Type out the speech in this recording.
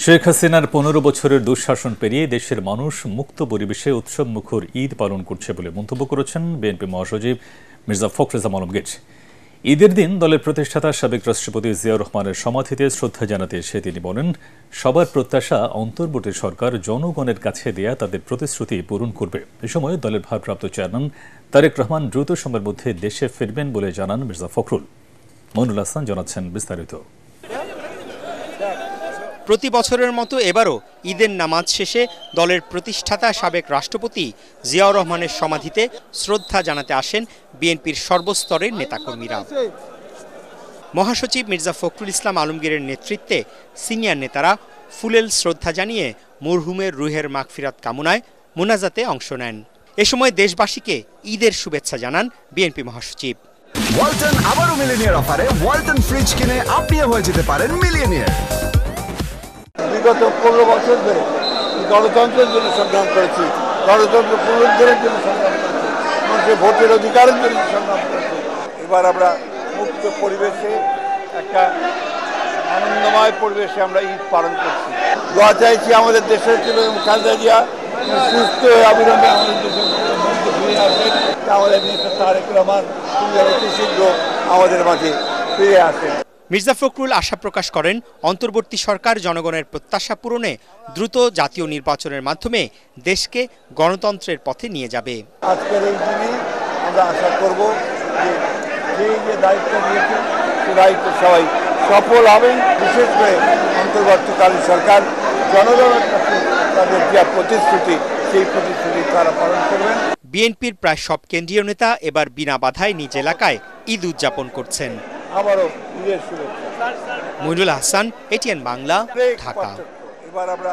শেখ হাসিনার ১৫ বছরের দুঃশাসন পেরিয়ে দেশের মানুষ মুক্ত পরিবেশে উৎসবমুখর ঈদ পালন করছে বলে মন্তব্য করেছেন বিএনপি মহাসচিব মির্জা ফখরুল ইসলাম আলমগীর। ঈদের দিন দলের প্রতিষ্ঠাতা সাবেক রাষ্ট্রপতি জিয়াউর রহমানের সমাধিতে শ্রদ্ধা জানাতে এসে তিনি বলেন, সবার প্রত্যাশা অন্তর্বর্তী সরকার জনগণের কাছে দেয়া তাদের প্রতিশ্রুতি পূরণ করবে। এ সময় দলের ভারপ্রাপ্ত চেয়ারম্যান তারেক রহমান দ্রুত সময়ের মধ্যে দেশে ফিরবেন বলে জানান মির্জা ফখরুল। মইনুল হাসান জানাচ্ছেন বিস্তারিত। প্রতি বছরের মতো এবারও ঈদের নামাজ শেষে দলের প্রতিষ্ঠাতা সাবেক রাষ্ট্রপতি জিয়াউর রহমানের সমাধিতে শ্রদ্ধা জানাতে আসেন বিএনপির সর্বস্তরের নেতাকর্মীরা। মহাসচিব মির্জা ফখরুল ইসলাম আলমগীরের নেতৃত্বে সিনিয়র নেতারা ফুলেল শ্রদ্ধা জানিয়ে মরহুমের রুহের মাগফিরাত কামনায় মোনাজাতে অংশ নেন। এ সময় দেশবাসীকে ঈদের শুভেচ্ছা জানান বিএনপি মহাসচিব। ওয়ালটন আবারও মিলিয়নিয়ার অফারে ওয়ালটন ফ্রিজ কিনে আপনিও হয়ে যেতে পারেন মিলিয়নিয়ার। বিগত ১৫ বছর ধরে গণতন্ত্রের জন্য সংগ্রাম করেছি, গণতন্ত্র পুনরুদ্ধারের জন্য সংগ্রাম করেছি, মানুষের ভোটের অধিকারের জন্য সংগ্রাম করেছি। এবার আমরা মুক্ত পরিবেশে, একটা আনন্দময় পরিবেশে আমরা ঈদ পালন করছি। দোয়া চাইছি আমাদের দেশের খালেদা জিয়া সুস্থ হয়ে অবিলম্বে আমাদের দেশের মধ্যে ফিরে আসেন, আমাদের নেতা তারেক রহমান অতি শীঘ্র আমাদের মাঝে ফিরে আসেন। মির্জা ফখরুল আশা প্রকাশ করেন, অন্তর্বর্তী সরকার জনগণের প্রত্যাশা পূরণে দ্রুত জাতীয় নির্বাচনের মাধ্যমে দেশকে গণতন্ত্রের পথে নিয়ে যাবে। আজকের এই দিনে আমরা আশা করব যে দায়িত্ব নিয়েছে সে দায়িত্ব সবাই সফল হবেন। বিশেষ করে অন্তর্বর্তীকালীন সরকার জনগণের কাছে তাদের যে প্রতিশ্রুতি, সেই প্রতিশ্রুতি তারা পালন করবেন। বিএনপির প্রায় সব কেন্দ্রীয় নেতা এবার বিনা বাধায় নিজ এলাকায় ঈদ উদযাপন করছেন। আবারও ঈদের শুভেচ্ছা। মইনুল হাসান, এটিএন বাংলা, ঢাকা। এবার আমরা